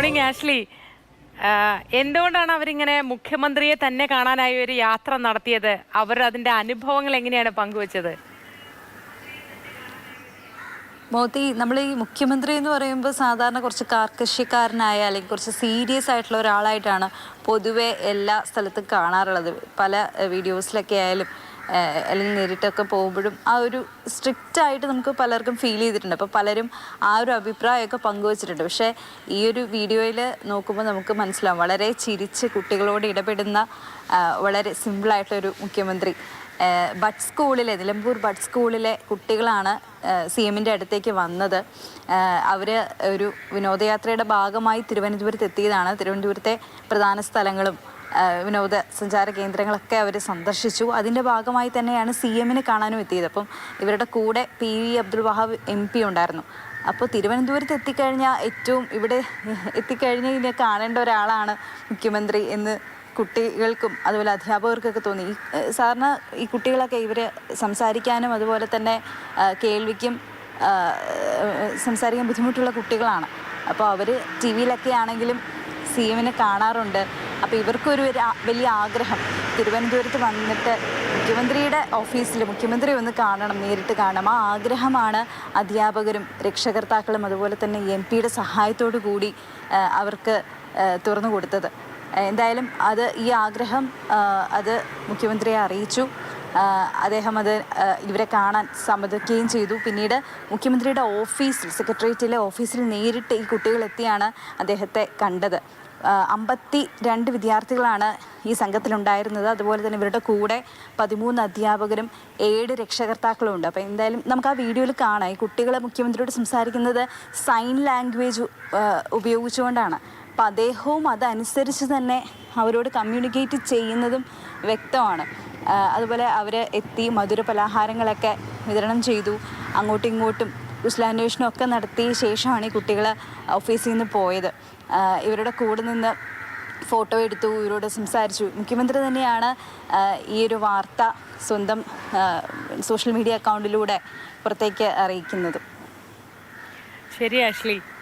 Morning Ashley. എന്തുകൊണ്ടാണ് അവരിങ്ങനെ മുഖ്യമന്ത്രിയെ തന്നെ കാണാനായി ഒരു യാത്ര നടത്തിയത്? അവർ അതിന്റെ അനുഭവങ്ങൾ എങ്ങനെയാണ് പങ്കുവച്ചത്? മോത്തി, നമ്മൾ ഈ മുഖ്യമന്ത്രി എന്ന് പറയുമ്പോൾ സാധാരണ കുറച്ച് കാർക്കശ്യക്കാരനായ അല്ലെങ്കിൽ കുറച്ച് സീരിയസ് ആയിട്ടുള്ള ഒരാളായിട്ടാണ് പൊതുവെ എല്ലാ സ്ഥലത്തും കാണാറുള്ളത്. പല വീഡിയോസിലൊക്കെ ആയാലും അല്ലെങ്കിൽ നേരിട്ടൊക്കെ പോകുമ്പോഴും ആ ഒരു സ്ട്രിക്റ്റ് ആയിട്ട് നമുക്ക് പലർക്കും ഫീൽ ചെയ്തിട്ടുണ്ട്. അപ്പോൾ പലരും ആ ഒരു അഭിപ്രായമൊക്കെ പങ്കുവച്ചിട്ടുണ്ട്. പക്ഷേ ഈ ഒരു വീഡിയോയിൽ നോക്കുമ്പോൾ നമുക്ക് മനസ്സിലാവും, വളരെ ചിരിച്ച് കുട്ടികളോട് ഇടപെടുന്ന വളരെ സിമ്പിളായിട്ടൊരു മുഖ്യമന്ത്രി. ബഡ് സ്കൂളിലെ നിലമ്പൂർ ബഡ് സ്കൂളിലെ കുട്ടികളാണ് സി എമ്മിൻ്റെ അടുത്തേക്ക് വന്നത്. അവർ ഒരു വിനോദയാത്രയുടെ ഭാഗമായി തിരുവനന്തപുരത്ത് എത്തിയതാണ്. തിരുവനന്തപുരത്തെ പ്രധാന സ്ഥലങ്ങളും വിനോദസഞ്ചാര കേന്ദ്രങ്ങളൊക്കെ അവർ സന്ദർശിച്ചു. അതിൻ്റെ ഭാഗമായി തന്നെയാണ് സി എമ്മിനെ കാണാനും എത്തിയത്. അപ്പം ഇവരുടെ കൂടെ PV അബ്ദുൽ വഹാബ് MP ഉണ്ടായിരുന്നു. അപ്പോൾ തിരുവനന്തപുരത്ത് എത്തിക്കഴിഞ്ഞാൽ ഇവിടെ എത്തിക്കഴിഞ്ഞ് കാണേണ്ട ഒരാളാണ് മുഖ്യമന്ത്രി എന്ന് കുട്ടികൾക്കും അതുപോലെ അധ്യാപകർക്കൊക്കെ തോന്നി. സാധാരണ ഈ കുട്ടികളൊക്കെ ഇവർ സംസാരിക്കാനും അതുപോലെ തന്നെ കേൾവിക്കും സംസാരിക്കാൻ ബുദ്ധിമുട്ടുള്ള കുട്ടികളാണ്. അപ്പോൾ അവർ TV-യിലൊക്കെ ആണെങ്കിലും സി എമ്മിനെ കാണാറുണ്ട്. അപ്പോൾ ഇവർക്കൊരു വലിയ ആഗ്രഹം തിരുവനന്തപുരത്ത് വന്നിട്ട് മുഖ്യമന്ത്രിയുടെ ഓഫീസിൽ മുഖ്യമന്ത്രി ഒന്ന് കാണണം, നേരിട്ട് കാണണം. ആ ആഗ്രഹമാണ് അധ്യാപകരും രക്ഷകർത്താക്കളും അതുപോലെ തന്നെ MP-യുടെ സഹായത്തോടു കൂടി അവർക്ക് തുറന്നു കൊടുത്തത്. എന്തായാലും ഈ ആഗ്രഹം അത് മുഖ്യമന്ത്രിയെ അറിയിച്ചു. അദ്ദേഹം ഇവരെ കാണാൻ സമ്മതിക്കുകയും ചെയ്തു. പിന്നീട് മുഖ്യമന്ത്രിയുടെ ഓഫീസിൽ, സെക്രട്ടേറിയറ്റിലെ ഓഫീസിൽ നേരിട്ട് ഈ കുട്ടികളെത്തിയാണ് അദ്ദേഹത്തെ കണ്ടത്. 52 വിദ്യാർത്ഥികളാണ് ഈ സംഘത്തിലുണ്ടായിരുന്നത്. അതുപോലെ തന്നെ ഇവരുടെ കൂടെ 13 അധ്യാപകരും 7 രക്ഷകർത്താക്കളും ഉണ്ട്. അപ്പോൾ എന്തായാലും നമുക്ക് ആ വീഡിയോയിൽ കാണാം, ഈ കുട്ടികൾ മുഖ്യമന്ത്രിയോട് സംസാരിക്കുന്നത് സൈൻ ലാംഗ്വേജ് ഉപയോഗിച്ചുകൊണ്ടാണ്. അപ്പോൾ അദ്ദേഹവും അതനുസരിച്ച് തന്നെ അവരോട് കമ്മ്യൂണിക്കേറ്റ് ചെയ്യുന്നതും വ്യക്തമാണ്. അതുപോലെ അവർ എത്തി മധുര പലഹാരങ്ങളൊക്കെ വിതരണം ചെയ്തു. അങ്ങോട്ടും ഇങ്ങോട്ടും കുശലാന്വേഷണം ഒക്കെ നടത്തിയ ശേഷമാണ് ഈ കുട്ടികൾ ഓഫീസിൽ നിന്ന് പോയത്. ഇവരുടെ കൂടെ നിന്ന് ഫോട്ടോ എടുത്തു, ഇവരോട് സംസാരിച്ചു. മുഖ്യമന്ത്രി തന്നെയാണ് ഈ ഒരു വാർത്ത സ്വന്തം സോഷ്യൽ മീഡിയ അക്കൗണ്ടിലൂടെ പുറത്തേക്ക് അറിയിക്കുന്നത്. ശരി ആഷ്ലി.